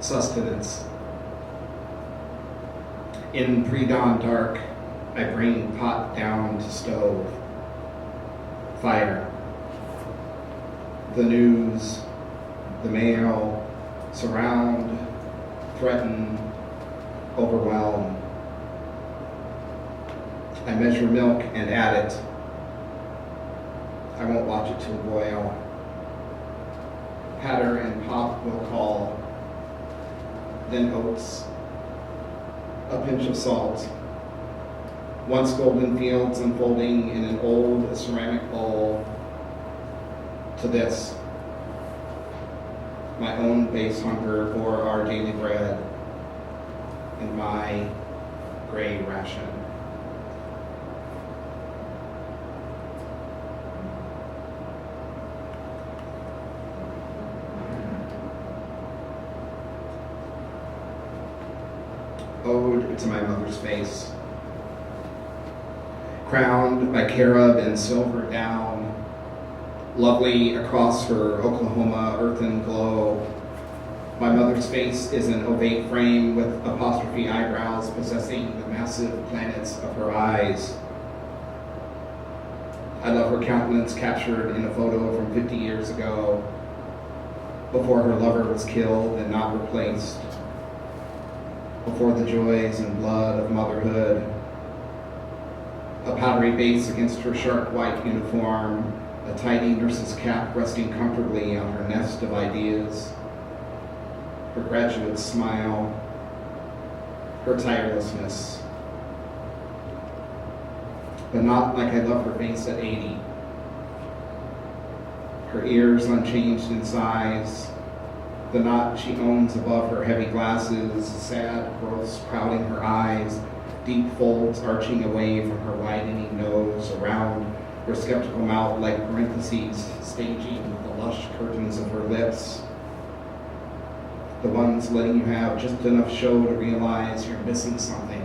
sustenance. In pre-dawn dark, I bring pot down to stove. Fire. The news, the mail, surround, threaten, overwhelm. I measure milk and add it. I won't watch it till boil. Patter and pop will call. Then oats. A pinch of salt. Once golden fields unfolding in an old ceramic bowl. To this, my own base hunger for our daily bread and my gray ration. Ode to my mother's face, crowned by carob and silver down, lovely across her Oklahoma earthen glow. My mother's face is an ovate frame with apostrophe eyebrows possessing the massive planets of her eyes. I love her countenance captured in a photo from 50 years ago, before her lover was killed and not replaced, before the joys and blood of motherhood. A powdery base against her sharp white uniform, a tidy nurse's cap resting comfortably on her nest of ideas, her graduate smile, her tirelessness. But not like I love her face at 80. Her ears unchanged in size, the knot she owns above her heavy glasses, sad growths crowding her eyes, deep folds arching away from her widening nose, around her skeptical mouth like parentheses staging the lush curtains of her lips, the ones letting you have just enough show to realize you're missing something.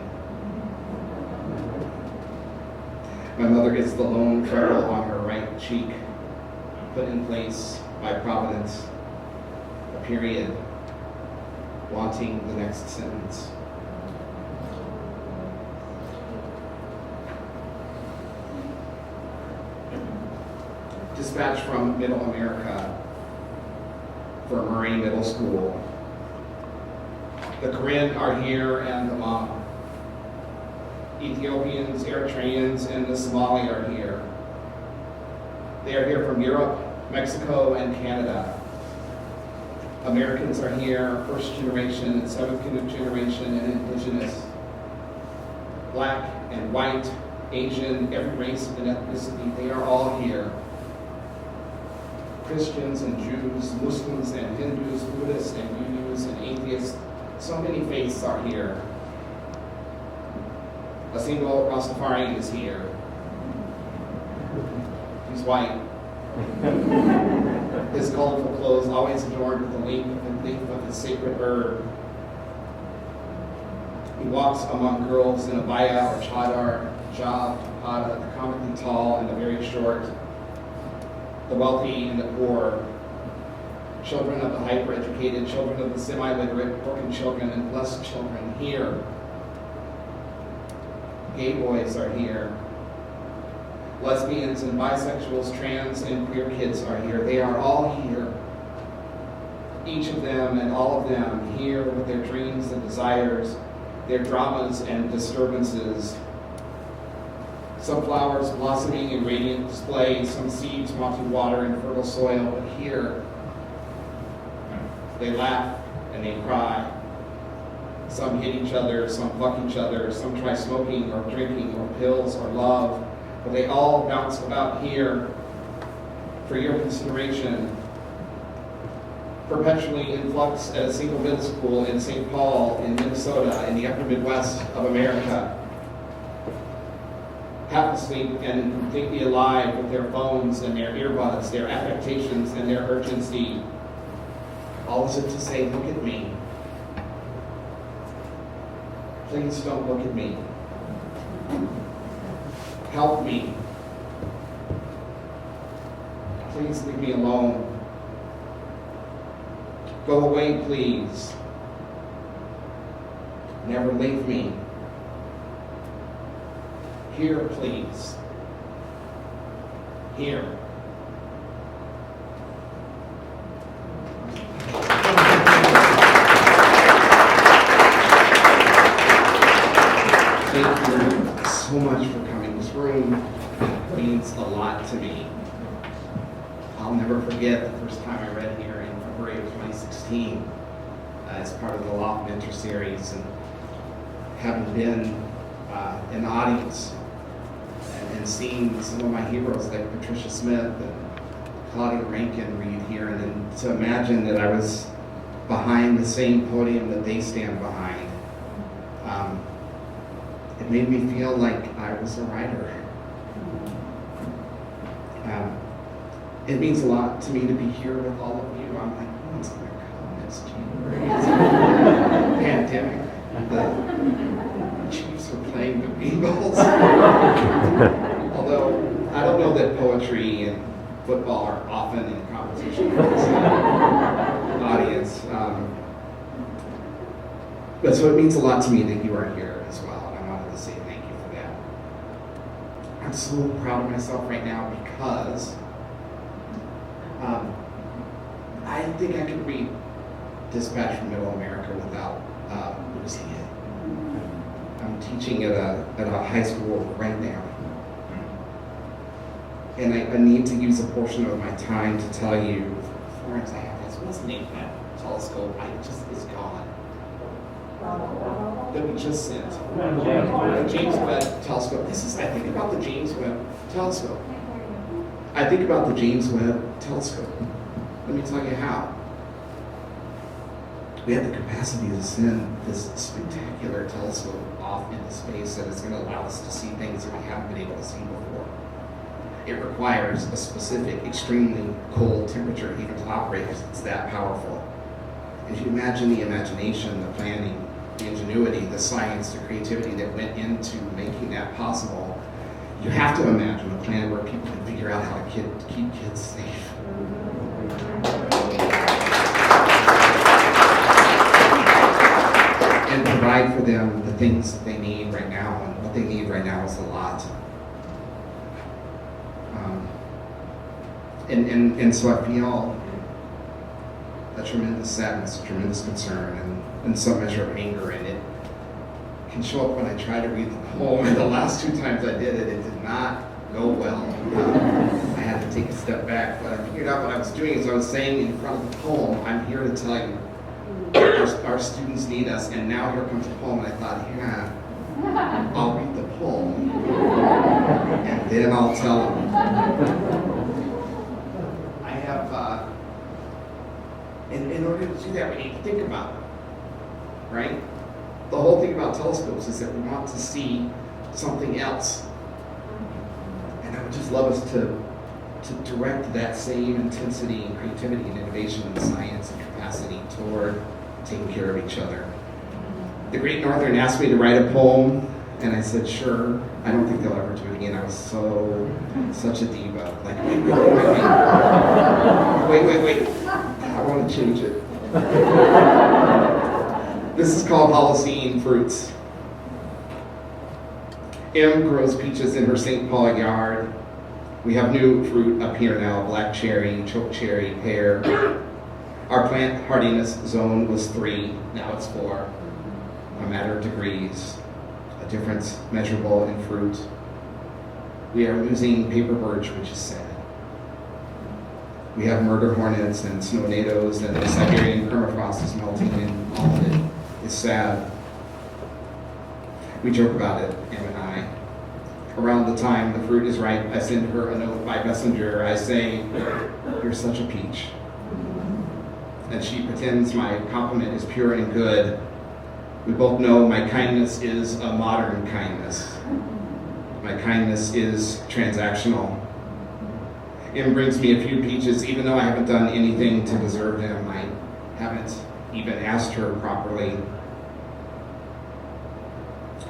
My mother is the lone freckle on her right cheek, put in place by Providence, a period, wanting the next sentence. Dispatch from Middle America for Murray Middle School. The Karen are here and the Hmong. Ethiopians, Eritreans, and the Somali are here. They are here from Europe, Mexico, and Canada. Americans are here, first generation and seventh generation, and indigenous. Black and white, Asian, every race and ethnicity, they are all here. Christians and Jews, Muslims and Hindus, Buddhists and Hindus and atheists, so many faiths are here. A single Rastafari is here. He's white. His colorful clothes always adorned with the leaf of his sacred herb. He walks among girls in a baya or chadar, hijab, tapada, the comically tall and the very short, the wealthy and the poor, children of the hyper-educated, children of the semi-literate, broken children, and blessed children here. Gay boys are here. Lesbians and bisexuals, trans and queer kids are here. They are all here. Each of them and all of them here with their dreams and desires, their dramas and disturbances. Some flowers blossoming in radiant display, some seeds wanting water in fertile soil, but here they laugh and they cry. Some hit each other, some fuck each other, some try smoking or drinking or pills or love, but they all bounce about here for your consideration. Perpetually in flux at a single middle school in St. Paul, in Minnesota, in the upper Midwest of America. Half asleep and completely alive with their phones and their earbuds, their affectations and their urgency. All is it to say, look at me. Please don't look at me. Help me. Please leave me alone. Go away, please. never leave me. Here, please. Here. Thank you so much for coming. This room means a lot to me. I'll never forget the first time I read here in February of 2016 as part of the Law of Mentor series, and having been in the audience and seeing some of my heroes like Patricia Smith and Claudia Rankin read here, and then to imagine that I was behind the same podium that they stand behind. It made me feel like I was a writer. It means a lot to me to be here with all of you. I'm like, when's it gonna come? It's January. Pandemic. The Chiefs are playing the Eagles. Although I don't know that poetry and football are often in competition with this audience. But so it means a lot to me that you are here as well, and I wanted to say thank you for that. I'm so proud of myself right now because I think I could read Dispatch from Middle America without losing it. I'm teaching at a high school right now, and I need to use a portion of my time to tell you, Florence, I have this, what's the name of that telescope? It's gone. That we just sent. The James Webb telescope. I think about the James Webb telescope. I think about the James Webb telescope. Let me tell you how. We have the capacity to send this spectacular telescope off into space that is going to allow us to see things that we haven't been able to see before. It requires a specific, extremely cold temperature even to operate because it's that powerful. If you imagine the imagination, the planning, the ingenuity, the science, the creativity that went into making that possible, you have to imagine a planet where people can figure out how to keep kids safe. And provide for them the things that they need right now, and what they need right now is a lot. And so I feel a tremendous sadness, a tremendous concern, and some measure of anger, and it can show up when I try to read the poem. And the last 2 times I did it, it did not go well. I had to take a step back, but I figured out what I was doing is I was saying in front of the poem, I'm here to tell you, our students need us, and now here comes the poem, and I thought, yeah, I'll read the poem, and then I'll tell them. I have, in order to do that, we need to think about it, right? The whole thing about telescopes is that we want to see something else. And I would just love us to direct that same intensity and creativity and innovation and science and capacity toward taking care of each other. The Great Northern asked me to write a poem, and I said, sure. I don't think they'll ever do it again. I was such a diva. Like, wait. I want to change it. This is called Holocene Fruits. M grows peaches in her St. Paul yard. We have new fruit up here now, black cherry, choke cherry, pear. Our plant hardiness zone was 3, now it's 4. A matter of degrees, a difference measurable in fruit. We are losing paper birch, which is sad. We have murder hornets and snow nados, and the Siberian permafrost is melting, and all of it is sad. We joke about it, Em and I. Around the time the fruit is ripe, I send her a note by messenger. I say, you're such a peach. And she pretends my compliment is pure and good. We both know my kindness is a modern kindness. My kindness is transactional. Em brings me a few peaches, even though I haven't done anything to deserve them. I haven't even asked her properly.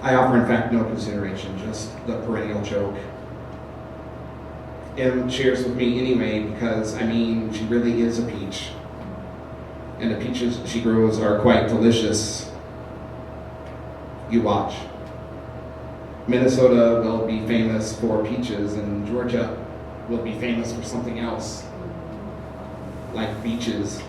I offer, in fact, no consideration, just the perennial joke. Em shares with me anyway because, she really is a peach. And the peaches she grows are quite delicious. You watch. Minnesota will be famous for peaches, and Georgia will be famous for something else, like beaches.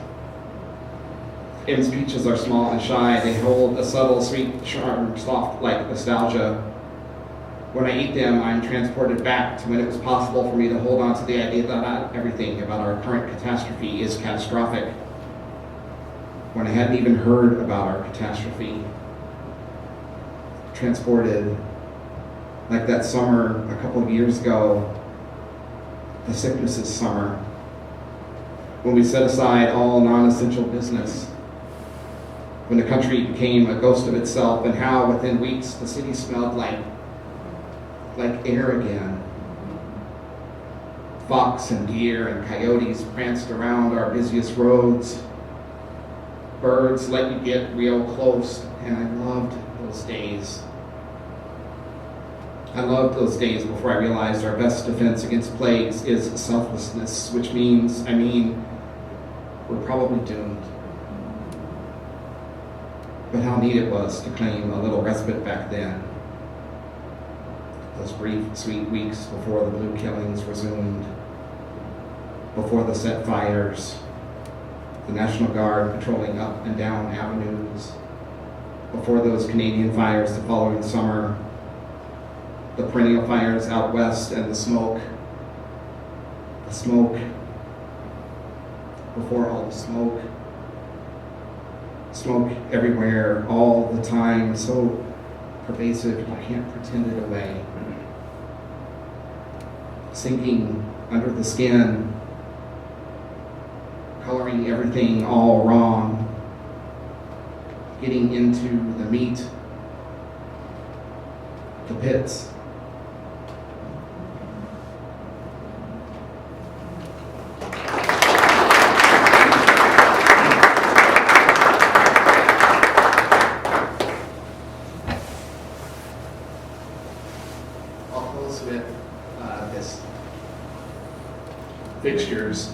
M's peaches are small and shy. They hold a subtle, sweet charm, soft like nostalgia. When I eat them, I'm transported back to when it was possible for me to hold on to the idea that not everything about our current catastrophe is catastrophic. When I hadn't even heard about our catastrophe. Transported, like that summer a couple of years ago, the sickness's summer, when we set aside all non-essential business, when the country became a ghost of itself, and how within weeks the city smelled like air again. Fox and deer and coyotes pranced around our busiest roads. Birds let you get real close, and I loved those days. I loved those days before I realized our best defense against plagues is selflessness, which means, we're probably doomed. But how neat it was to claim a little respite back then. Those brief, sweet weeks before the blue killings resumed, before the set fires, the National Guard patrolling up and down avenues, before those Canadian fires the following summer, the perennial fires out west, and the smoke, before all the smoke everywhere, all the time, so pervasive you can't pretend it away. Sinking under the skin, coloring everything all wrong, getting into the meat, the pits. I'll close with this. Fixtures.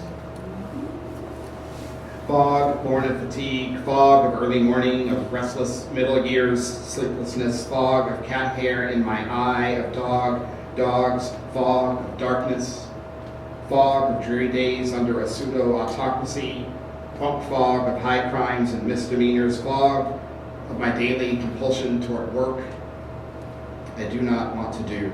Fog, born of fatigue, fog of early morning, of restless middle years, sleeplessness, fog of cat hair in my eye, of dogs, fog of darkness, fog of dreary days under a pseudo-autocracy, punk fog of high crimes and misdemeanors, fog of my daily compulsion toward work I do not want to do.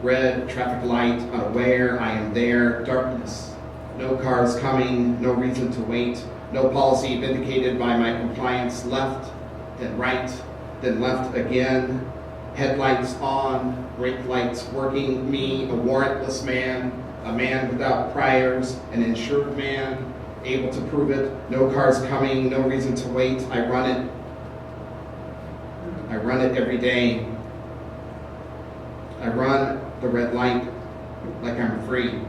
Red traffic light, unaware, I am there, darkness. No cars coming, no reason to wait, no policy vindicated by my compliance, left, then right, then left again, headlights on, brake lights working, me, a warrantless man, a man without priors, an insured man, able to prove it, no cars coming, no reason to wait, I run it every day. I run the red light like I'm free.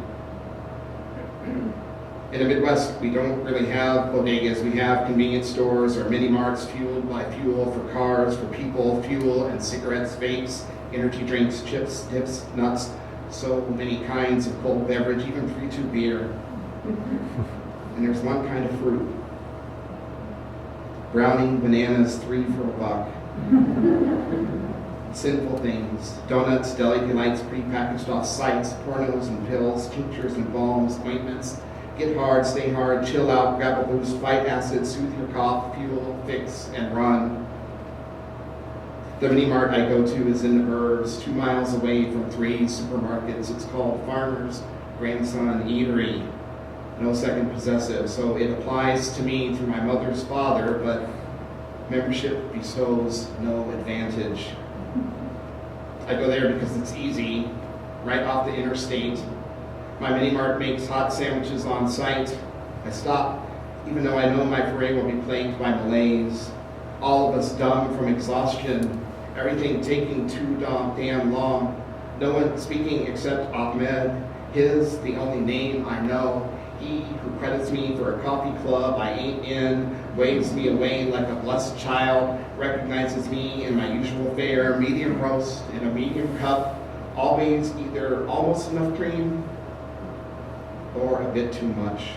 In the Midwest, we don't really have bodegas. We have convenience stores or mini marts fueled by fuel for cars, for people, fuel and cigarettes, vapes, energy drinks, chips, dips, nuts, so many kinds of cold beverage, even 3-2 beer. And there's one kind of fruit. Brownie, bananas, 3 for $1. Sinful things, donuts, deli delights, pre-packaged off sites, pornos and pills, tinctures and balms, ointments. Get hard, stay hard, chill out, grab a boost, fight acid, soothe your cough, fuel, fix, and run. The mini mart I go to is in the burbs, 2 miles away from 3 supermarkets. It's called Farmer's Grandson Eatery. No second possessive, so it applies to me through my mother's father, but membership bestows no advantage. I go there because it's easy, right off the interstate. My mini mart makes hot sandwiches on site. I stop, even though I know my parade will be plagued by malaise. All of us dumb from exhaustion, everything taking too damn long. No one speaking except Ahmed, his the only name I know. He who credits me for a coffee club I ain't in, waves me away like a blessed child, recognizes me in my usual fare, medium roast in a medium cup, always either almost enough cream or a bit too much.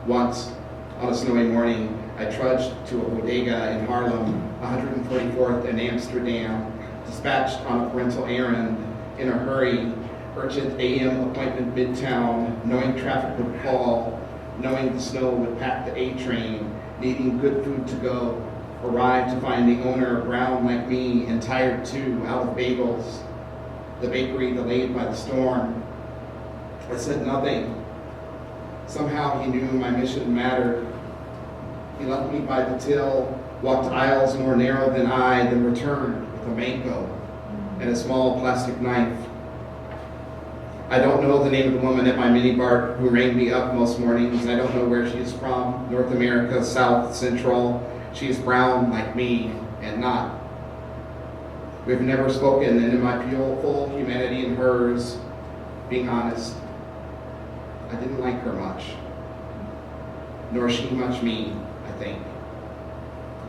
Once, on a snowy morning, I trudged to a bodega in Harlem, 144th and Amsterdam, dispatched on a parental errand, in a hurry, urgent AM appointment midtown, knowing traffic would fall, knowing the snow would pack the A train, needing good food to go, arrived to find the owner brown like me and tired too, out of bagels, the bakery delayed by the storm. I said nothing. Somehow he knew my mission mattered. He left me by the till, walked aisles more narrow than I, then returned with a mango and a small plastic knife. I don't know the name of the woman at my minibar who rang me up most mornings. I don't know where she is from, North America, South, Central. She is brown like me and not. We've never spoken, and in my beautiful humanity and hers, being honest, I didn't like her much, nor she much me, I think.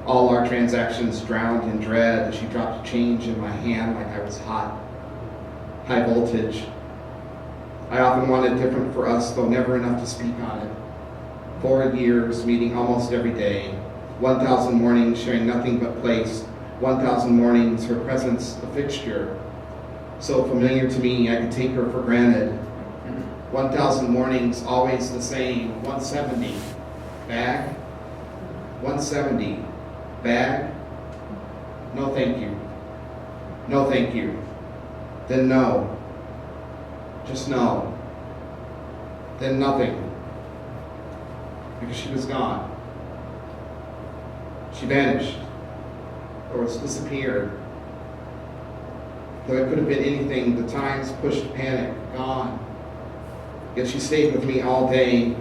All our transactions drowned in dread as she dropped change in my hand like I was hot, high voltage. I often wanted different for us, though never enough to speak on it. 4 years, meeting almost every day, 1,000 mornings sharing nothing but place, 1,000 mornings, her presence a fixture, so familiar to me I could take her for granted. 1,000 mornings, always the same, 170, bag, 170, bag, no thank you, no thank you, then no, just no, then nothing, because she was gone. She vanished, or disappeared. Though it could have been anything, the times pushed panic, gone. Yet she stayed with me all day,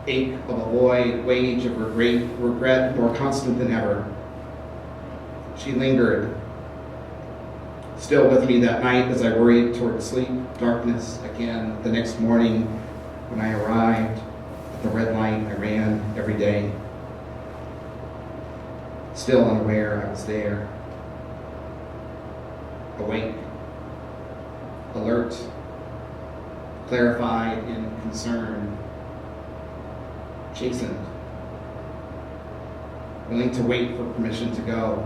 ache of a void, wage of regret more constant than ever. She lingered, still with me that night as I worried toward sleep, darkness again. The next morning, when I arrived at the red light I ran every day, still unaware I was there, awake, alert, clarified in concern, chastened, willing to wait for permission to go,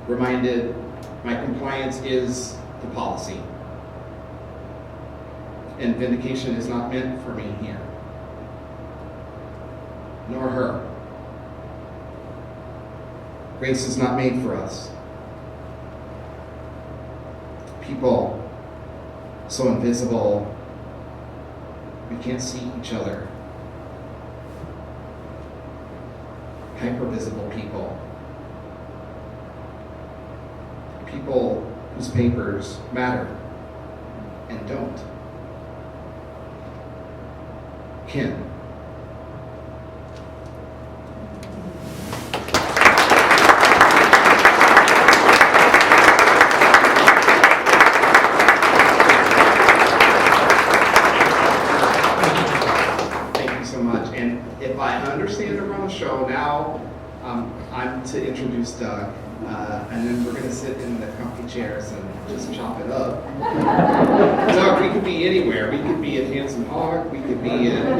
reminded my compliance is the policy, and vindication is not meant for me here, nor her. Grace is not made for us. People so invisible, we can't see each other. Hypervisible people. People whose papers matter and don't. Kin. Show now. I'm to introduce Doug, and then we're going to sit in the comfy chairs and just chop it up. Doug, we could be anywhere. We could be at Handsome Hog. We could be at,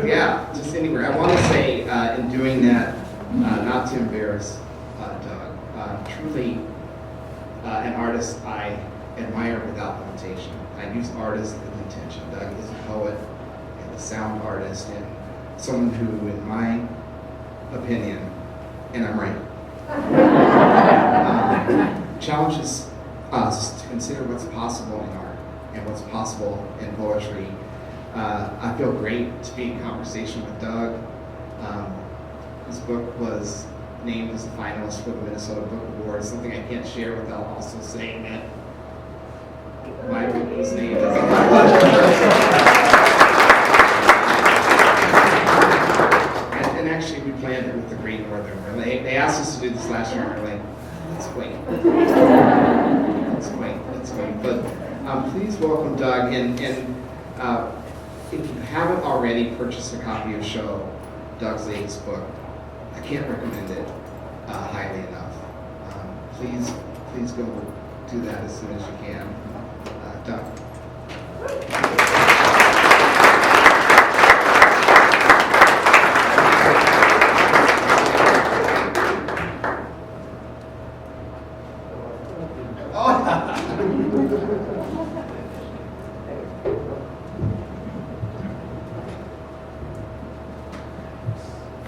yeah, just anywhere. I want to say, in doing that, not to embarrass Doug, truly an artist I admire without limitation. I use artist with intention. Doug is a poet and a sound artist and someone who, in my opinion, and I'm right, challenges us to consider what's possible in art and what's possible in poetry. I feel great to be in conversation with Doug. His book was named as a finalist for the Minnesota Book Award, something I can't share without also saying that my book was named as a finalist. And actually, we planned it with the Great Northern. They asked us to do this last year, and we're like, let's wait. Let's wait. But please welcome Doug. And if you haven't already purchased a copy of Doug's latest book, I can't recommend it highly enough. Please go do that as soon as you can. Doug.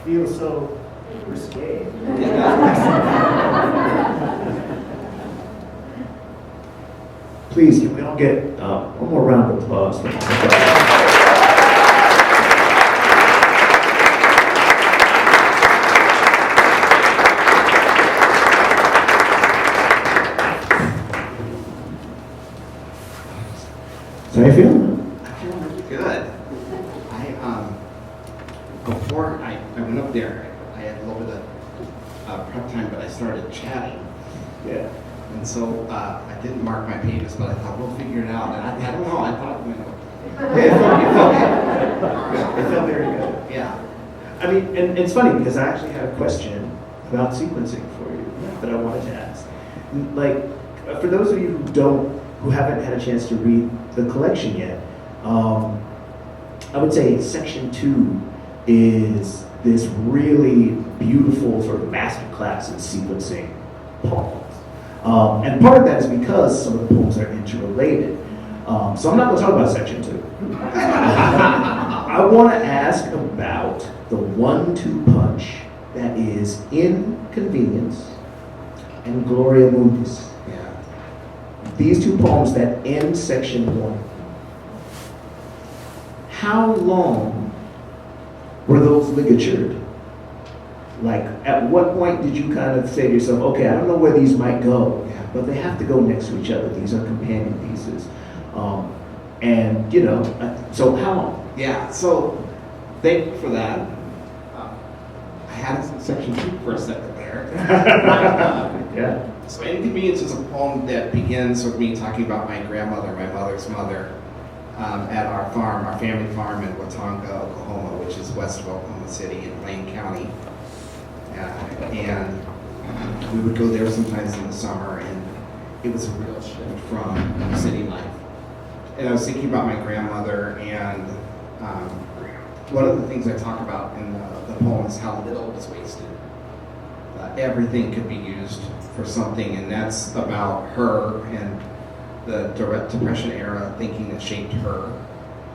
feels so risque. Please, can we all get one more round of applause? So how you feeling? I feel really good. Before I went up there, I had a little bit of prep time, but I started chatting. Yeah. And so I didn't mark my pages, but I thought we'll figure it out. And I don't know, I thought, It felt very good. Yeah. I mean, and it's funny because I actually had a question about sequencing for you that I wanted to ask. Like, for those of you who haven't had a chance to read the collection yet, I would say section 2 is this really beautiful sort of masterclass in sequencing poems. And part of that is because some of the poems are interrelated. So I'm not going to talk about section 2. I want to ask about the 1-2 punch that is Inconvenience and Gloria Mundis. Yeah. These two poems that end section 1. How long were those ligatured? Like, at what point did you kind of say to yourself, okay, I don't know where these might go, but they have to go next to each other. These are companion pieces. And, you know, so how long? Yeah, so thank you for that. I had section 2 for a second there. Yeah. So Inconvenience is a poem that begins with me talking about my grandmother, my mother's mother, at our farm, our family farm in Watonga, Oklahoma, which is west of Oklahoma City in Blaine County. And we would go there sometimes in the summer, and it was a real shift from city life. And I was thinking about my grandmother, and one of the things I talk about in the poem is how little was wasted. Everything could be used for something, and that's about her and the Depression era thinking that shaped her.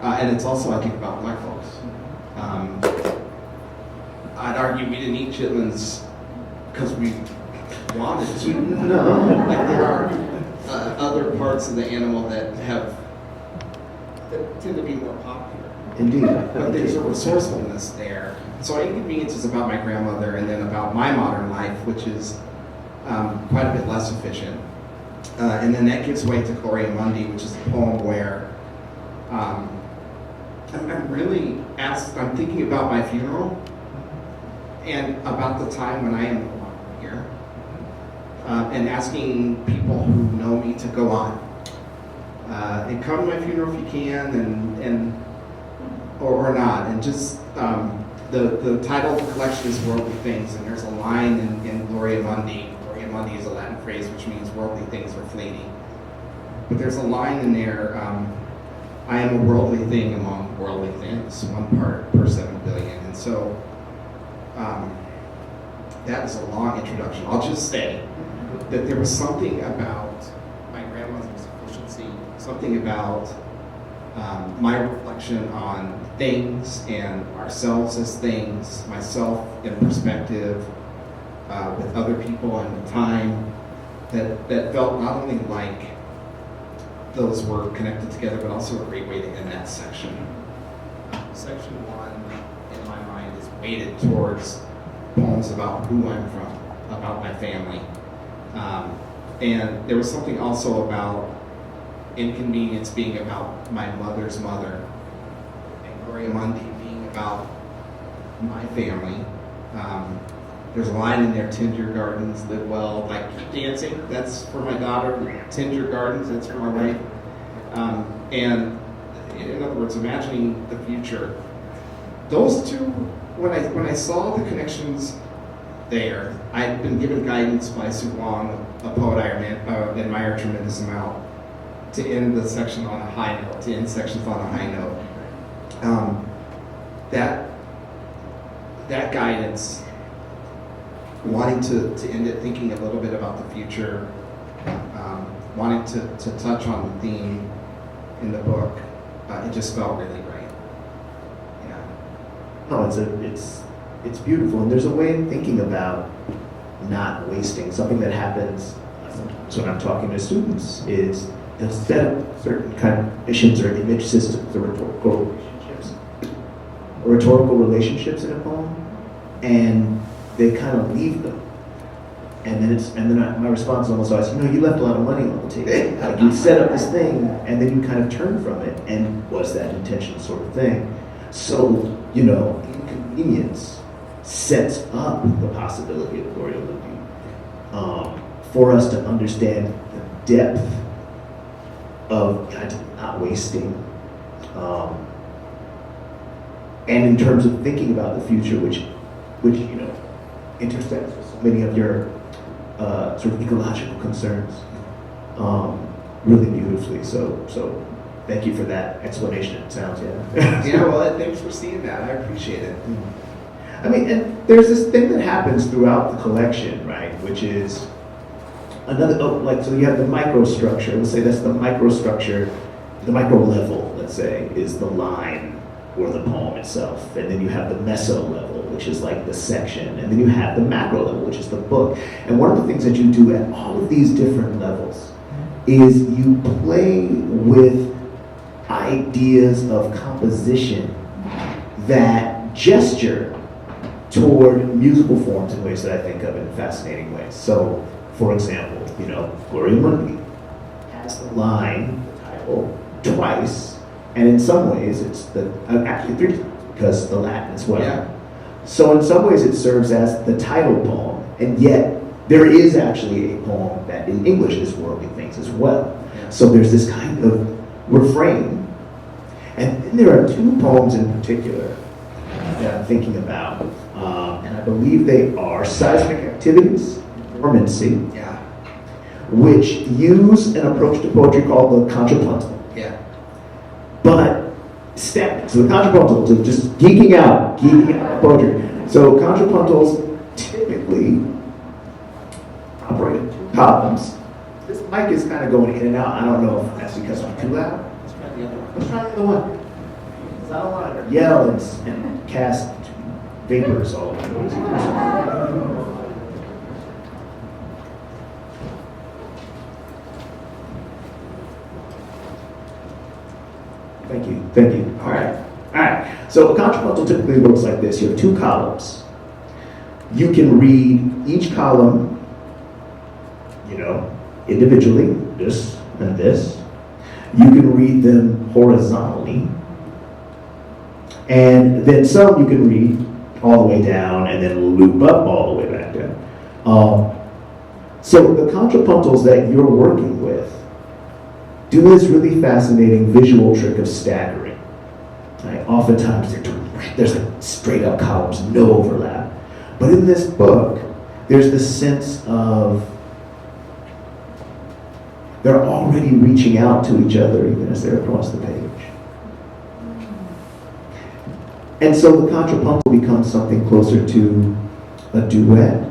And it's also, I think, about Black folks. I'd argue we didn't eat chitlins because we wanted to. No. Like, there are other parts of the animal that tend to be more popular. Indeed. But there's a resourcefulness there. So Inconvenience is about my grandmother, and then about my modern life, which is quite a bit less efficient. And then that gives way to Gloria Mundi, which is a poem where I'm thinking about my funeral and about the time when I am no longer here, and asking people who know me to go on and come to my funeral if you can, or not, and just the title of the collection is Worldly Things, and there's a line in Gloria Mundi. Gloria Mundi is a Latin phrase which means worldly things are fleeting. But there's a line in there, I am a worldly thing among worldly things, 1 part per 7 billion. And so that is a long introduction. I'll just say that there was something about my grandmother's efficiency, something about my reflection on things and ourselves as things, myself in perspective, with other people and with time, that felt not only like those were connected together, but also a great way to end that section. Section 1, in my mind, is weighted towards poems about who I'm from, about my family. And there was something also about Inconvenience being about my mother's mother, and Gloria Mundi being about my family. There's a line in there, tend your gardens, live well, like keep dancing, that's for my daughter, tend your gardens, that's for my wife. And in other words, imagining the future. Those two, when I saw the connections there, I'd been given guidance by Sue Wong, a poet I admire a tremendous amount, to end the section on a high note, to end sections on a high note. That guidance, wanting to end it thinking a little bit about the future, wanting to touch on the theme in the book, it just felt really right. Yeah. No, it's beautiful. And there's a way of thinking about not wasting. Something that happens sometimes when I'm talking to students is they'll set up certain kind of missions or image systems or rhetorical relationships in a poem, and they kind of leave them. And then my response is almost always, you left a lot of money on the table. Like you set up this thing, and then you kind of turn from it, and was that intentional sort of thing? So, inconvenience sets up the possibility of glorial living for us to understand the depth of not wasting, and in terms of thinking about the future, which intersects with so many of your sort of ecological concerns really beautifully. So thank you for that explanation. It sounds, Yeah, well, thanks for seeing that. I appreciate it. I mean, and there's this thing that happens throughout the collection, right? Which is so you have the microstructure. Let's say that's the microstructure, the micro level, let's say, is the line or the poem itself. And then you have the meso level, which is like the section. And then you have the macro level, which is the book. And one of the things that you do at all of these different levels is you play with ideas of composition that gesture toward musical forms in ways that I think of in fascinating ways. So, for example, Gloria Mundi has the line, the title, twice, and in some ways it's actually 3 times, because the Latin as well. Yeah. So in some ways it serves as the title poem, and yet there is actually a poem that in English is Worldly Things as well. Yeah. So there's this kind of refrain. And then there are 2 poems in particular that I'm thinking about, and I believe they are Seismic Activities, Dormancy, Yeah. which use an approach to poetry called the contrapuntal. Yeah. But step, so the contrapuntal, so just geeking out poetry. So contrapuntals typically operate in 2 columns. This mic is kind of going in and out. I don't know if that's because I'm too loud. Let's try the other one. Let's try the other one. Because I don't want to yell and cast vapors all over the place. Thank you. All right. So a contrapuntal typically looks like this. You have 2 columns. You can read each column, individually, this and this. You can read them horizontally. And then some you can read all the way down and then loop up all the way back down. So the contrapuntals that you're working with do this really fascinating visual trick of staggering. Right? Oftentimes there's like straight up columns, no overlap. But in this book, there's this sense of they're already reaching out to each other even as they're across the page. And so the contrapuntal becomes something closer to a duet,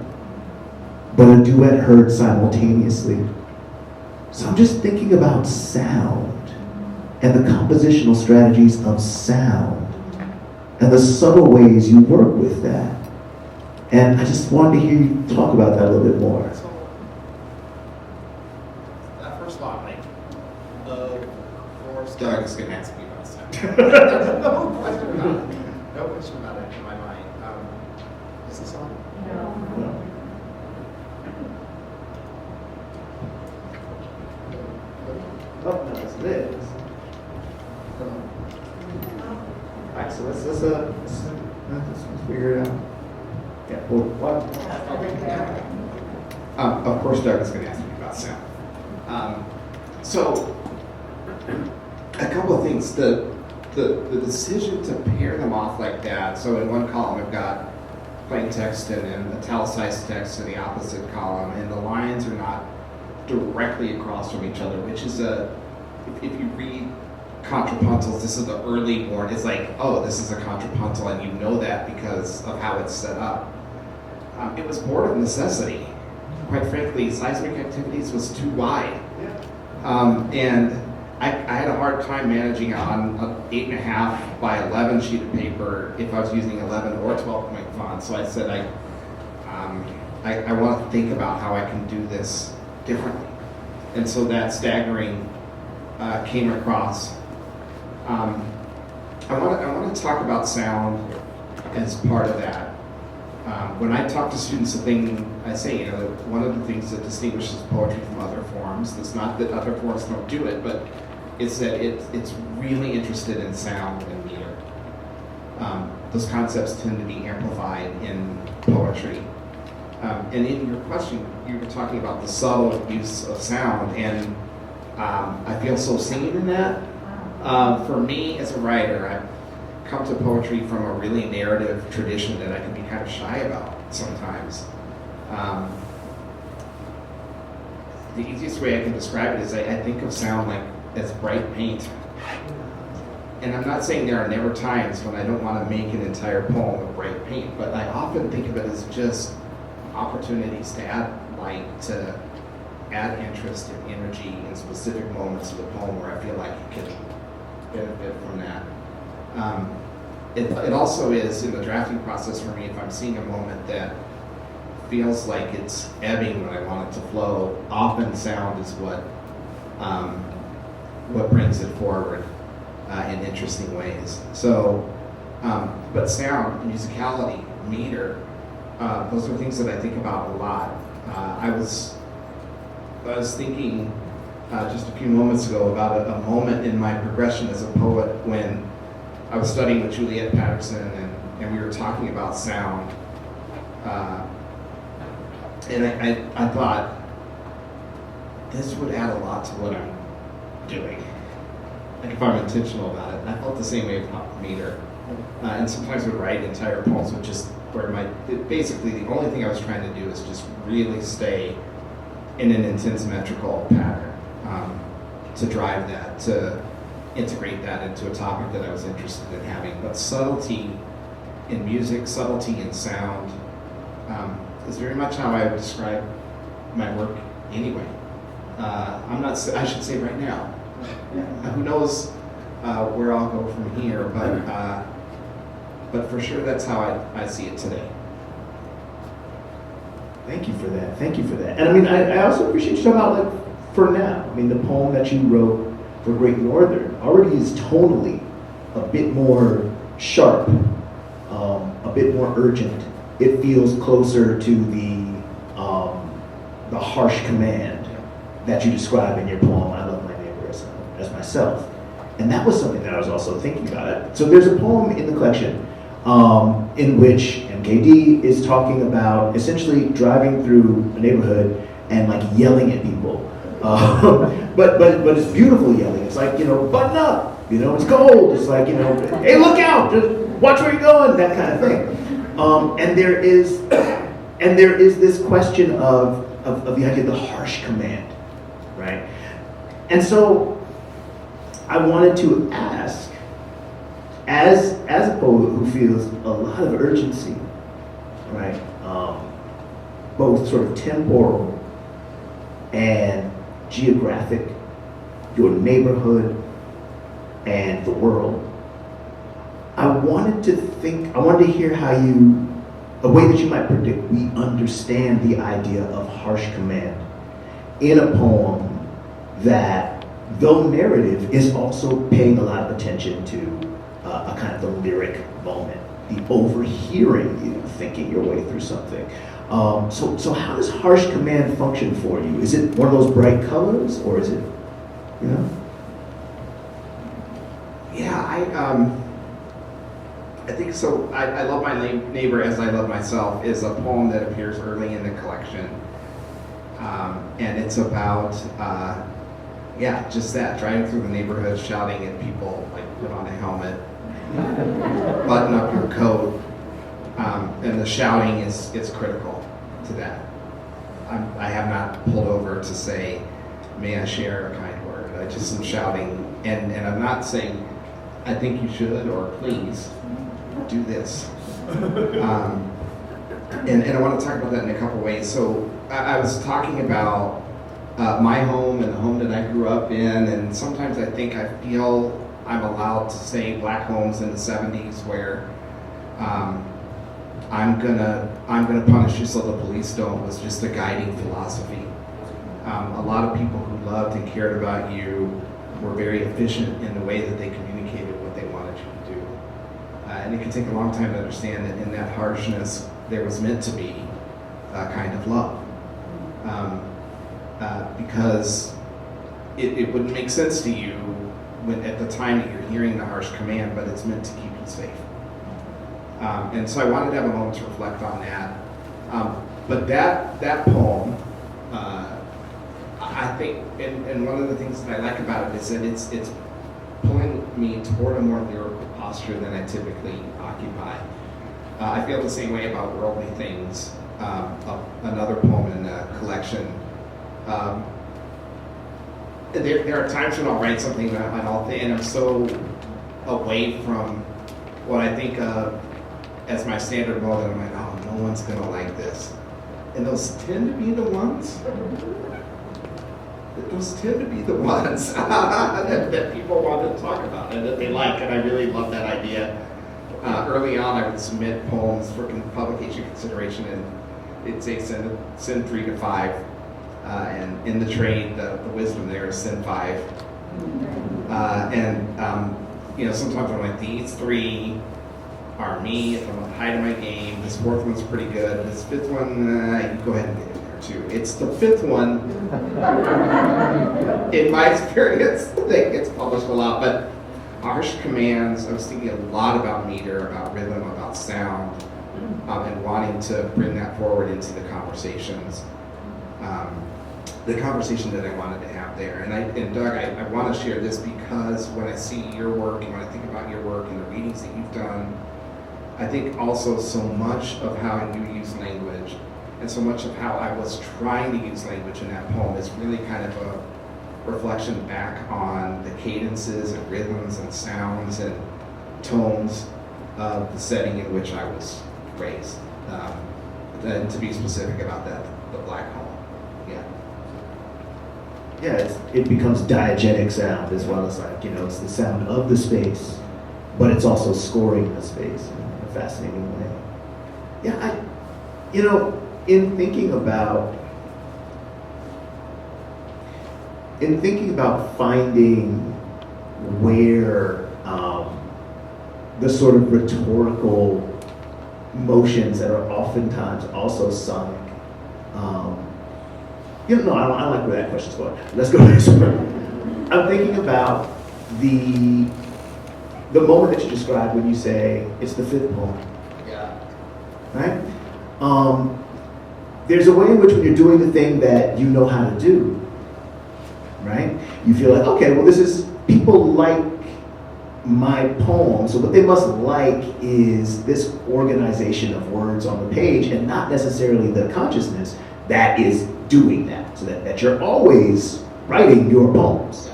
but a duet heard simultaneously. So I'm just thinking about sound and the compositional strategies of sound and the subtle ways you work with that. And I just wanted to hear you talk about that a little bit more. So, first of all, of course, Doug is going to ask me about sound. There's no question about it. No question about it in my mind. Is this on? No. Oh, no, it's this. Alright, so let's figure it out. Yeah, well, what? Of course, Doug is going to ask me about sound. So, a couple of things. The decision to pair them off like that. So in one column, I've got plain text and italicized text in the opposite column, and the lines are not directly across from each other, which is if you read contrapuntals, this is the early one. It's like, oh, this is a contrapuntal, and you know that because of how it's set up. It was born of necessity. Quite frankly, Seismic Activities was too wide. And I had a hard time managing on an 8.5 by 11 sheet of paper if I was using 11 or 12 point font. So I said I want to think about how I can do this differently. And so that staggering came across. I want to talk about sound as part of that. When I talk to students, the thing I say, that one of the things that distinguishes poetry from other forms, it's not that other forms don't do it, but it's that it's really interested in sound and meter. Those concepts tend to be amplified in poetry. And in your question, you were talking about the subtle use of sound, and I feel so seen in that. For me as a writer, I've come to poetry from a really narrative tradition that I can be kind of shy about sometimes. The easiest way I can describe it is I think of sound like as bright paint. And I'm not saying there are never times when I don't want to make an entire poem with bright paint, but I often think of it as just opportunities to add light, to add interest and energy in specific moments of the poem where I feel like it can benefit from that. It also is in the drafting process for me, if I'm seeing a moment that feels like it's ebbing when I want it to flow, often sound is what brings it forward in interesting ways. So, but sound, musicality, meter, those are things that I think about a lot. I was thinking just a few moments ago about a moment in my progression as a poet when I was studying with Juliet Patterson and we were talking about sound. And I thought, this would add a lot to what I'm doing. Like if I'm intentional about it. And I felt the same way about meter. And sometimes I would write entire poems with just where basically the only thing I was trying to do is just really stay in an intense metrical pattern, to drive that, to integrate that into a topic that I was interested in having. But subtlety in music, subtlety in sound, is very much how I would describe my work anyway. I should say right now. Who knows where I'll go from here, but for sure that's how I see it today. Thank you for that. Thank you for that. And I mean, I also appreciate you talking about, like, for now. I mean, the poem that you wrote for Great Northern already is tonally a bit more sharp, a bit more urgent. It feels closer to the harsh command that you describe in your poem, I Love My Neighbor as Myself. And that was something that I was also thinking about. So there's a poem in the collection in which MKD is talking about essentially driving through a neighborhood and like yelling at people. But it's beautiful yelling. It's like, button up, it's cold. It's like, hey, look out, just watch where you're going, that kind of thing. And there is this question of the idea of the harsh command, right? And so I wanted to ask, as a poet who feels a lot of urgency, right? Both sort of temporal and geographic, your neighborhood and the world. I wanted to hear how a way that you might predict we understand the idea of harsh command in a poem that, though narrative, is also paying a lot of attention to a kind of the lyric moment, the overhearing, thinking your way through something. So how does harsh command function for you? Is it one of those bright colors, or is it, Yeah, I think so. I Love My Neighbor as I Love Myself is a poem that appears early in the collection. And it's about, just that, driving through the neighborhood, shouting at people, like, put on a helmet, button up your coat. And the shouting is critical to that. I have not pulled over to say, may I share a kind word? I just am shouting, and I'm not saying, I think you should, or please, do this. And I want to talk about that in a couple ways. So I was talking about my home and the home that I grew up in, and sometimes I feel I'm allowed to say black homes in the 70s where I'm gonna punish you so the police don't was just a guiding philosophy. A lot of people who loved and cared about you were very efficient in the way that they communicated what they wanted you to do. And it can take a long time to understand that in that harshness there was meant to be a kind of love. Because it wouldn't make sense to you at the time that you're hearing the harsh command, but it's meant to keep you safe. And so I wanted to have a moment to reflect on that. But that poem, I think, and one of the things that I like about it is that it's pulling me toward a more lyrical posture than I typically occupy. I feel the same way about worldly things. Another poem in the collection. There are times when I'll write something and I'm so away from what I think of as my standard mode that I'm like, oh, no one's gonna like this. And those tend to be the ones that people want to talk about and that they like, and I really love that idea. Early on, I would submit poems for publication consideration, and it'd say send 3 to 5. And in the trade, the wisdom there is send 5. Sometimes I'm like, these 3 are me. If I'm at the height of my game, this 4th one's pretty good. This 5th one, you go ahead and get in there too. It's the 5th one, in my experience, that gets published a lot. But harsh commands, I was thinking a lot about meter, about rhythm, about sound, and wanting to bring that forward into the conversations. The conversation that I wanted to have there. And Doug, I want to share this because when I see your work and when I think about your work and the readings that you've done, I think also so much of how you use language and so much of how I was trying to use language in that poem is really kind of a reflection back on the cadences and rhythms and sounds and tones of the setting in which I was raised. And to be specific about that, the black home. Yeah, it becomes diegetic sound as well as it's the sound of the space, but it's also scoring the space in a fascinating way. Yeah, in thinking about finding where the sort of rhetorical motions that are oftentimes also sonic. I like where that question's going. Let's go next one. I'm thinking about the moment that you described when you say it's the 5th poem. Yeah. Right? There's a way in which when you're doing the thing that you know how to do, right? You feel like, okay, well, people like my poem, so what they must like is this organization of words on the page and not necessarily the consciousness that is doing that, so that you're always writing your poems,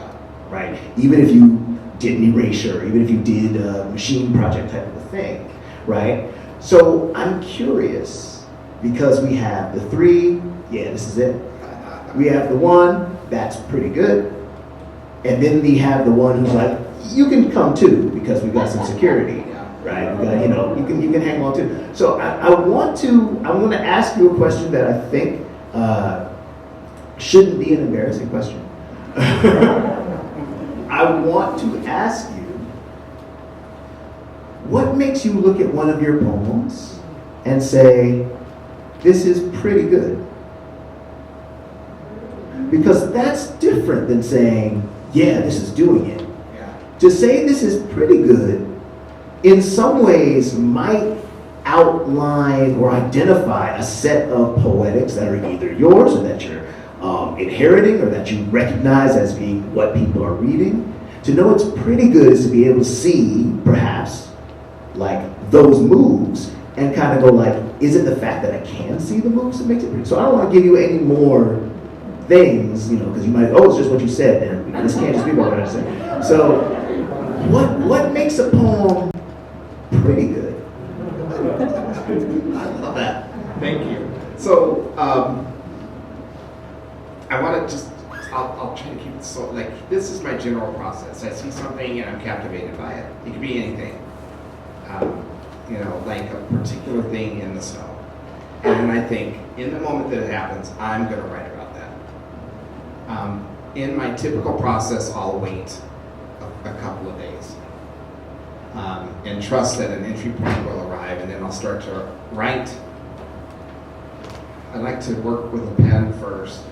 right? Even if you did an erasure, even if you did a machine project type of a thing, right? So I'm curious, because we have the 3, this is it. We have the 1, that's pretty good. And then we have the one who's like, you can come too, because we've got some security, right? We got, you can hang on too. So I want to ask you a question that I think shouldn't be an embarrassing question. I want to ask you, what makes you look at one of your poems and say, this is pretty good? Because that's different than saying, this is doing it. To say this is pretty good, in some ways might outline or identify a set of poetics that are either yours or that you're inheriting or that you recognize as being what people are reading. To know it's pretty good is to be able to see, perhaps, like those moves and kind of go like, is it the fact that I can see the moves that makes it pretty? So I don't want to give you any more things, because you might, it's just what you said, and this can't just be what I said. So what makes a poem pretty good? I love that. Thank you. So I want to just this is my general process. I see something and I'm captivated by it. It could be anything. Like a particular thing in the snow. And then I think, in the moment that it happens, I'm going to write about that. In my typical process, I'll wait a couple of days and trust that an entry point will arrive, and then I'll start to write. I like to work with a pen first.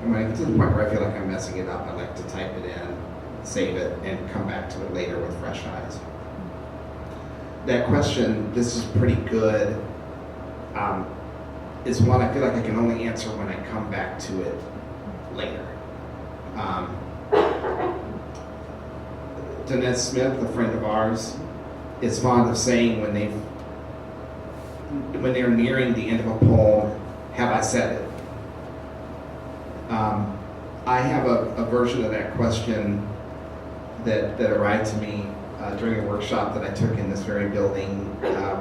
And when I get to the point where I feel like I'm messing it up, I like to type it in, save it, and come back to it later with fresh eyes. That question, this is pretty good, is one I feel like I can only answer when I come back to it later. Danette Smith, a friend of ours, is fond of saying when they're nearing the end of a poem, have I said it? I have a version of that question that arrived to me during a workshop that I took in this very building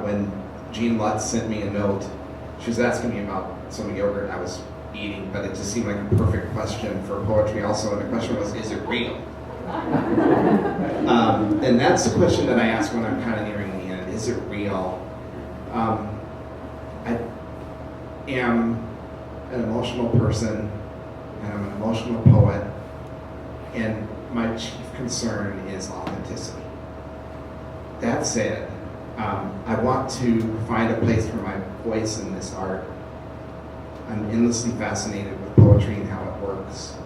when Jean Lutz sent me a note. She was asking me about some yogurt I was eating, but it just seemed like a perfect question for poetry also, and the question was, is it real? And that's the question that I ask when I'm kind of nearing the end. Is it real? I am an emotional person, and I'm an emotional poet, and my chief concern is authenticity. That said, I want to find a place for my voice in this art. I'm endlessly fascinated with poetry and how it works.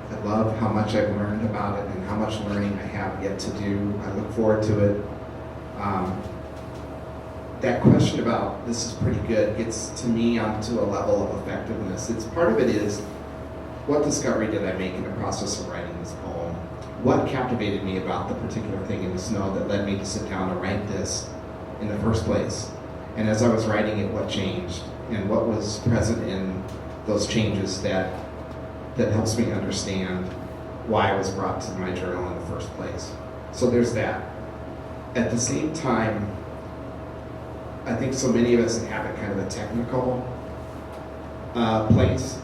I love how much I've learned about it and how much learning I have yet to do. I look forward to it. That question about this is pretty good gets to me onto a level of effectiveness. Part of it is, what discovery did I make in the process of writing this poem? What captivated me about the particular thing in the snow that led me to sit down and write this in the first place? And as I was writing it, what changed? And what was present in those changes that helps me understand why I was brought to my journal in the first place? So there's that. At the same time, I think so many of us inhabit kind of a technical place.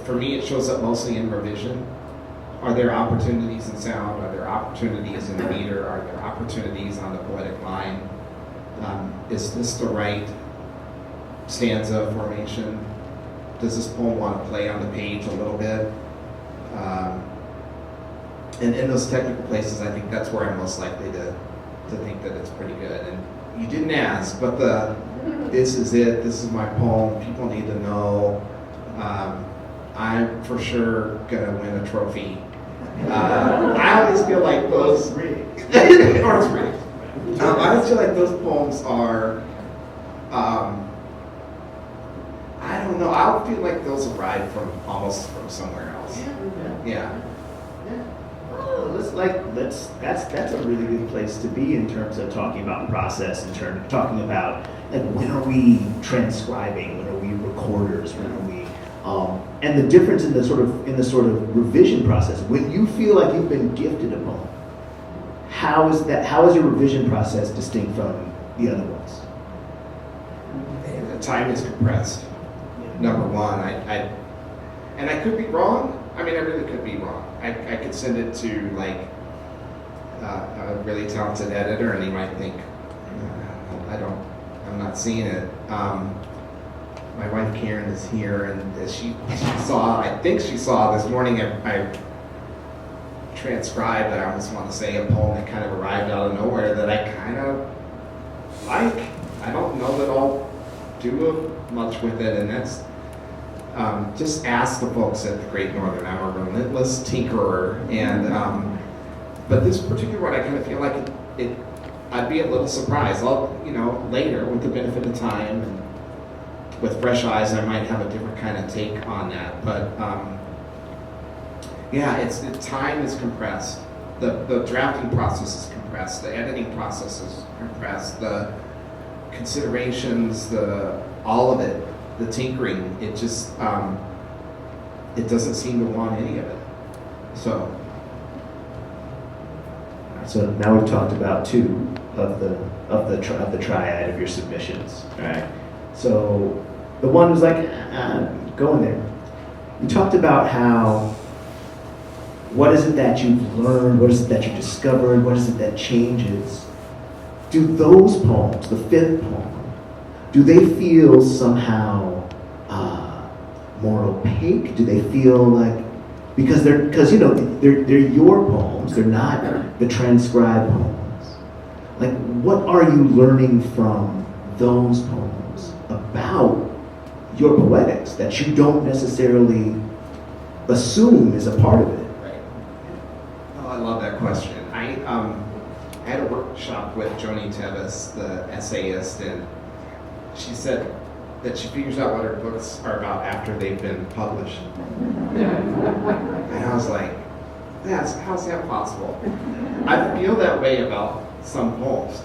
For me, it shows up mostly in revision. Are there opportunities in sound? Are there opportunities in meter? Are there opportunities on the poetic line? Is this the right stanza formation? Does this poem want to play on the page a little bit? And in those technical places, I think that's where I'm most likely to think that it's pretty good. And you didn't ask, but this is it, this is my poem, people need to know. I'm for sure gonna win a trophy. I always feel like those, or it's rigged. I always feel like those poems are, I don't know, I feel like those arrived almost from somewhere else. Yeah. That's a really good place to be in terms of talking about process, in terms of talking about like when are we transcribing, when are we recorders, when are we and the difference in the sort of revision process. When you feel like you've been gifted a poem, how is your revision process distinct from the other ones? And the time is compressed. Number one, and I could be wrong. I mean, I really could be wrong. I could send it to like a really talented editor, and he might think, I'm not seeing it. My wife Karen is here, and she saw, I think she saw this morning, I transcribed, I almost want to say, a poem that kind of arrived out of nowhere that I kind of like. I don't know that I'll do much with it, and that's just ask the folks at the Great Northern. I'm a relentless tinkerer, and but this particular one, I kind of feel like I'd be a little surprised. Later, with the benefit of time and with fresh eyes, I might have a different kind of take on that. But time is compressed. The drafting process is compressed. The editing process is compressed. The considerations, all of it. The tinkering, it just, it doesn't seem to want any of it. So now we've talked about two of the triad of your submissions. All right. So the one was like, go in there. We talked about how what is it that you've learned? What is it that you discovered? What is it that changes? Do those poems, the fifth poem, do they feel somehow more opaque? Do they feel like, because they're your poems, they're not the transcribed poems. Like, what are you learning from those poems about your poetics that you don't necessarily assume is a part of it? Right. Oh, I love that question. I had a workshop with Joni Tevis, the essayist, and she said that she figures out what her books are about after they've been published. And I was like, how's that possible? I feel that way about some poems.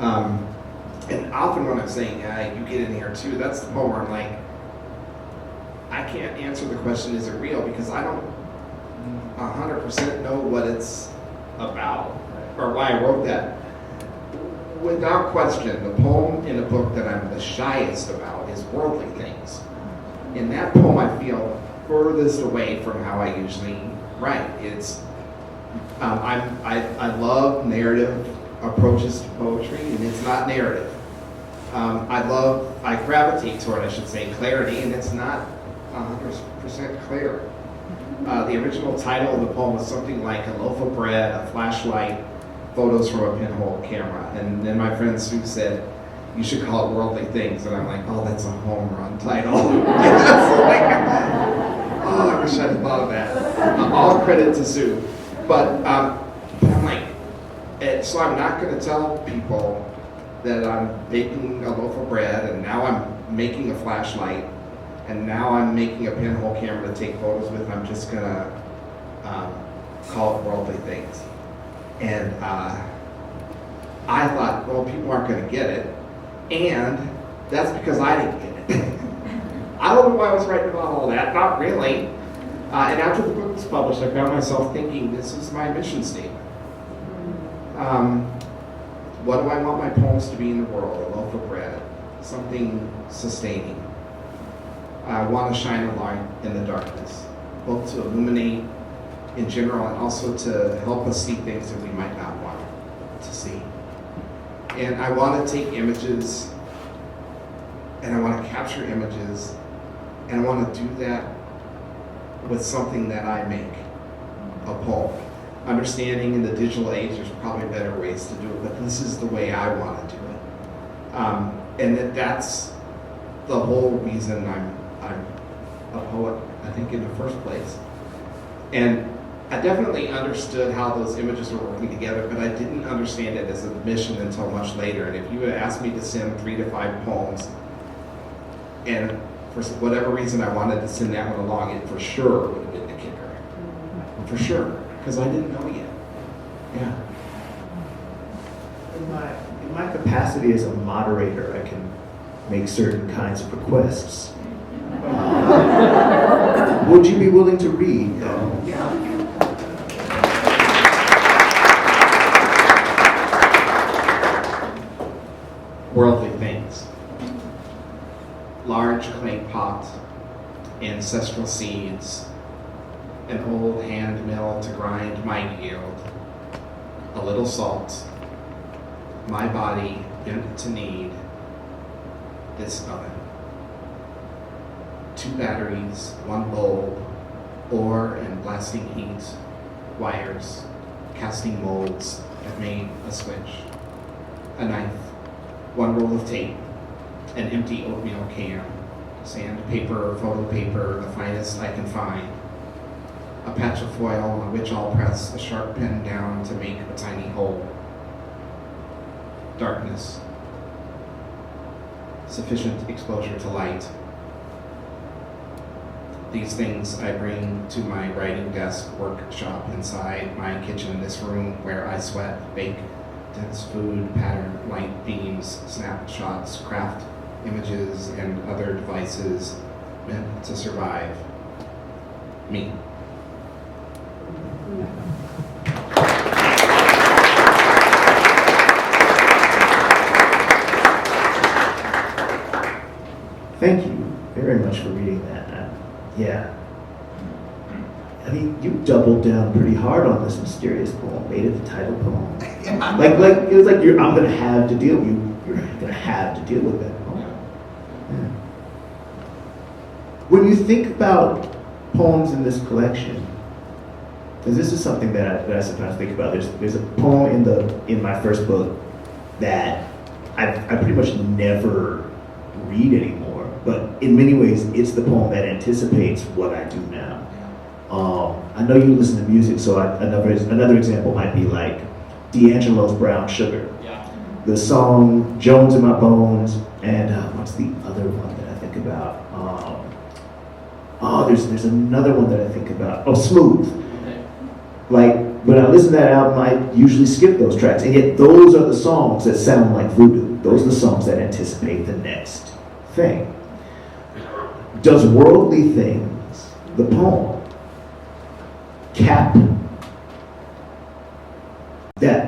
And often when I'm saying, yeah, you get in here too, that's the poem where I'm like, I can't answer the question, is it real? Because I don't 100% know what it's about or why I wrote that. Without question, the poem in a book that I'm the shyest about is Worldly Things. In that poem, I feel furthest away from how I usually write. It's I love narrative approaches to poetry, and it's not narrative. I gravitate toward, I should say, clarity, and it's not 100% clear. The original title of the poem was something like A Loaf of Bread, a Flashlight, Photos from a Pinhole Camera. And then my friend Sue said, you should call it Worldly Things. And I'm like, oh, that's a home run title. I wish I'd thought of that. All credit to Sue. But I'm like, so I'm not going to tell people that I'm baking a loaf of bread, and now I'm making a flashlight, and now I'm making a pinhole camera to take photos with. I'm just going to call it Worldly Things. And I thought, well, people aren't going to get it. And that's because I didn't get it. I don't know why I was writing about all that. Not really. And after the book was published, I found myself thinking, this is my mission statement. What do I want my poems to be in the world? A loaf of bread, something sustaining. I want to shine a light in the darkness, both to illuminate in general and also to help us see things that we might not want to see. And I want to take images, and I want to capture images, and I want to do that with something that I make, a poem. Understanding in the digital age, there's probably better ways to do it, but this is the way I want to do it. And that's the whole reason I'm a poet, I think, in the first place. And I definitely understood how those images were working together, but I didn't understand it as a mission until much later. And if you had asked me to send 3 to 5 poems, and for whatever reason I wanted to send that one along, it for sure would have been the kicker. For sure, because I didn't know yet. Yeah. In my capacity as a moderator, I can make certain kinds of requests. Would you be willing to read? Yeah. Worldly Things. Large clay pot, ancestral seeds, an old hand mill to grind my yield, a little salt, my body bent to need, this oven. 2 batteries, 1 bulb, ore and blasting heat, wires, casting molds that made a switch, a knife, 1 roll of tape, an empty oatmeal can, sandpaper, photo paper, the finest I can find, a patch of foil on which I'll press a sharp pen down to make a tiny hole. Darkness, sufficient exposure to light. These things I bring to my writing desk workshop inside my kitchen, this room where I sweat, bake, dense food, pattern, light beams, snapshots, craft images, and other devices meant to survive me. Thank you very much for reading that. Yeah. I mean, you doubled down pretty hard on this mysterious poem, made it the title poem. Yeah. Like it was like I'm gonna have to deal with you. You're gonna have to deal with that poem. Yeah. When you think about poems in this collection, because this is something that I sometimes think about. There's a poem in my first book that I pretty much never read anymore, but in many ways it's the poem that anticipates what I do now. I know you listen to music, so another example might be like D'Angelo's Brown Sugar. Yeah. The song Jones in My Bones, and what's the other one that I think about? There's another one that I think about. Oh, Smooth. Okay. Like, when I listen to that album, I usually skip those tracks, and yet those are the songs that sound like voodoo. Those are the songs that anticipate the next thing. Does Worldly Things, the poem, cap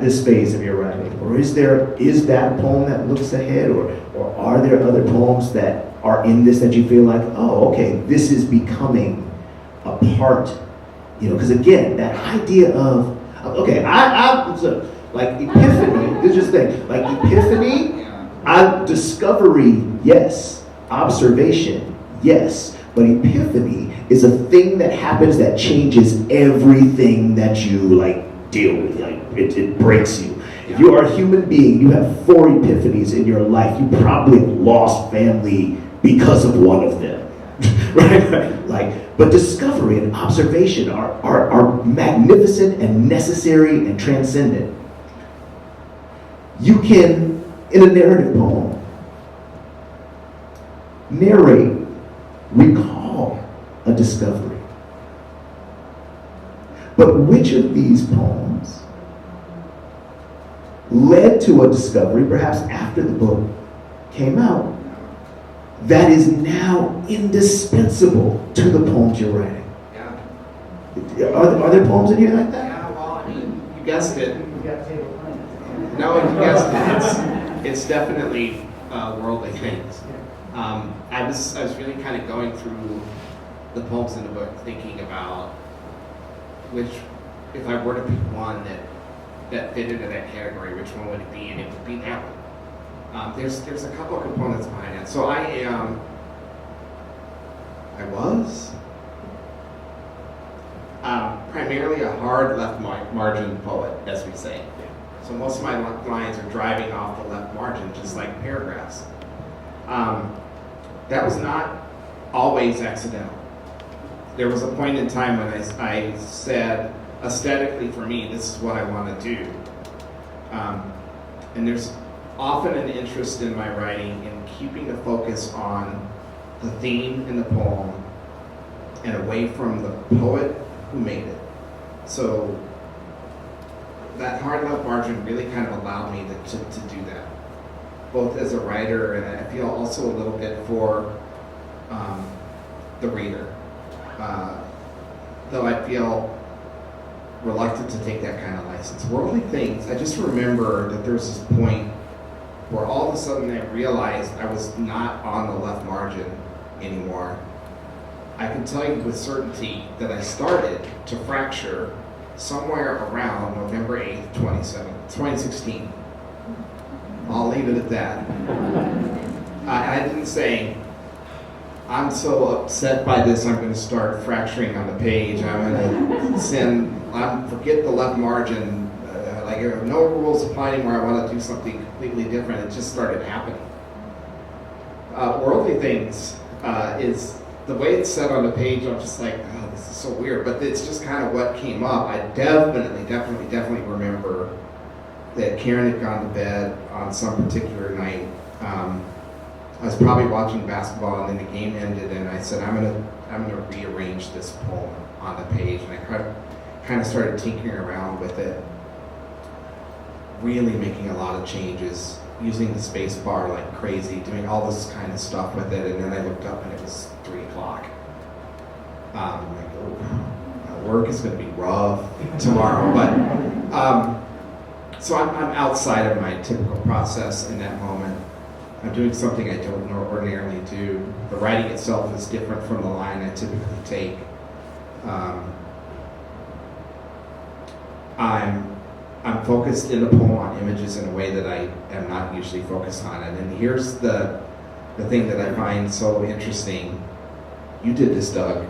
this phase of your writing? Or is that a poem that looks ahead, or are there other poems that are in this that you feel like, oh, okay, this is becoming a part, because again, that idea of, okay, so, like epiphany, this is just the thing, like epiphany, discovery, yes, observation, yes, but epiphany is a thing that happens that changes everything that you deal with, it breaks you. If you are a human being, you have 4 epiphanies in your life, you probably have lost family because of one of them. right? But discovery and observation are magnificent and necessary and transcendent. You can, in a narrative poem, narrate, recall a discovery. But which of these poems led to a discovery, perhaps after the book came out, that is now indispensable to the poems you're writing? Yeah. Are there poems in here like that? Yeah, well, I mean, you guessed it. We got table plans. No, you guessed it. It's definitely Worldly Things. I was really kind of going through the poems in the book, thinking about which, if I were to pick one that fit into that category, which one would it be? And it would be that one. There's a couple of components behind it. So I was primarily a hard left margin poet, as we say. So most of my lines are driving off the left margin, just like paragraphs. That was not always accidental. There was a point in time when I said, aesthetically for me, this is what I want to do. And there's often an interest in my writing in keeping the focus on the theme in the poem and away from the poet who made it. So that hard left margin really kind of allowed me to do that, both as a writer and I feel also a little bit for the reader. Though I feel reluctant to take that kind of license. Worldly Things, I just remember that there was this point where all of a sudden I realized I was not on the left margin anymore. I can tell you with certainty that I started to fracture somewhere around November 8th, 2016. I'll leave it at that. I didn't say, I'm so upset by this, I'm going to start fracturing on the page. I'm going to forget the left margin. No rules apply anymore. I want to do something completely different. It just started happening. Worldly Things is the way it's set on the page. I'm just like, oh, this is so weird. But it's just kind of what came up. I definitely remember that Karen had gone to bed on some particular night. I was probably watching basketball, and then the game ended, and I said, I'm gonna rearrange this poem on the page, and I kind of started tinkering around with it, really making a lot of changes, using the space bar like crazy, doing all this kind of stuff with it, and then I looked up and it was 3 o'clock. I'm like, oh, my work is going to be rough tomorrow, but so I'm outside of my typical process in that moment. I'm doing something I don't ordinarily do. The writing itself is different from the line I typically take. I'm focused in the poem on images in a way that I am not usually focused on it. And here's the thing that I find so interesting. You did this, Doug.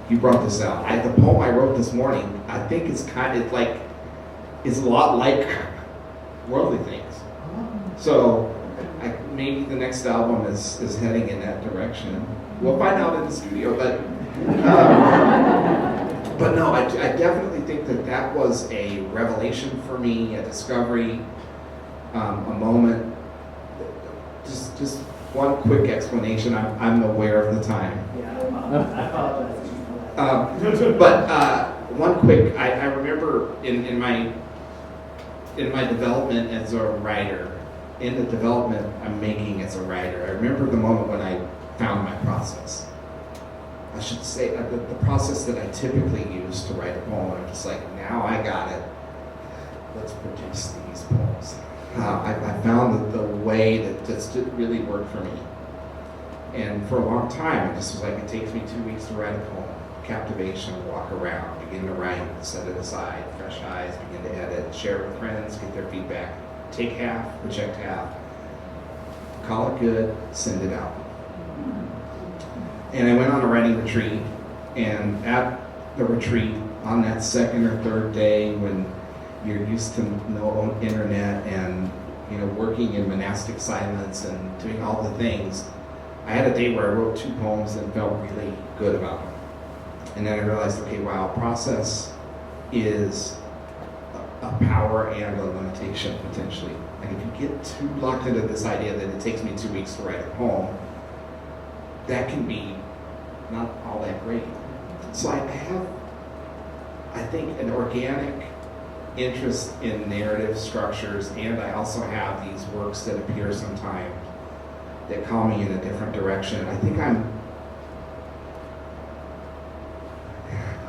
You brought this out. The poem I wrote this morning, I think it's it's a lot like Worldly Things. So maybe the next album is heading in that direction. We'll find out in the studio, but no, I definitely think that was a revelation for me, a discovery, a moment. Just one quick explanation. I'm aware of the time. Yeah, I apologize. But one quick. I remember in my development as a writer, in the development I'm making as a writer, I remember the moment when I found my process. I should say the process that I typically use to write a poem. I'm just like, now I got it. Let's produce these poems. I found that the way that just really worked for me. And for a long time, it just was like, it takes me 2 weeks to write a poem. Captivation, walk around, begin to write, set it aside, fresh eyes, begin to edit, share it with friends, get their feedback, take half, reject half, call it good, send it out. And I went on a writing retreat, and at the retreat, on that second or third day when you're used to no internet and working in monastic silence and doing all the things, I had a day where I wrote 2 poems and felt really good about them. And then I realized, okay, wow, process is a power and a limitation potentially. Like if you get too locked into this idea that it takes me 2 weeks to write a poem, that can be not all that great. So I have, I think, an organic interest in narrative structures, and I also have these works that appear sometimes that call me in a different direction. I think I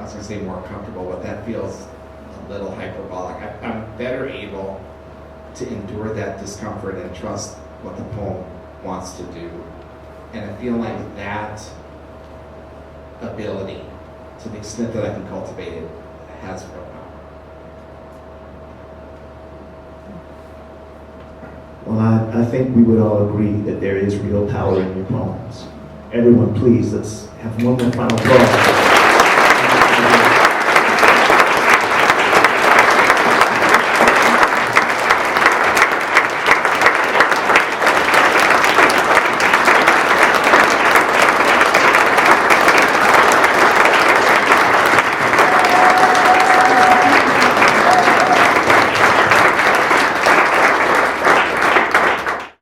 was going to say more comfortable, but that feels a little hyperbolic. I'm better able to endure that discomfort and trust what the poem wants to do. And I feel like that ability, to the extent that I can cultivate it, has real power. Well, I think we would all agree that there is real power in your poems. Everyone, please, let's have one more final applause.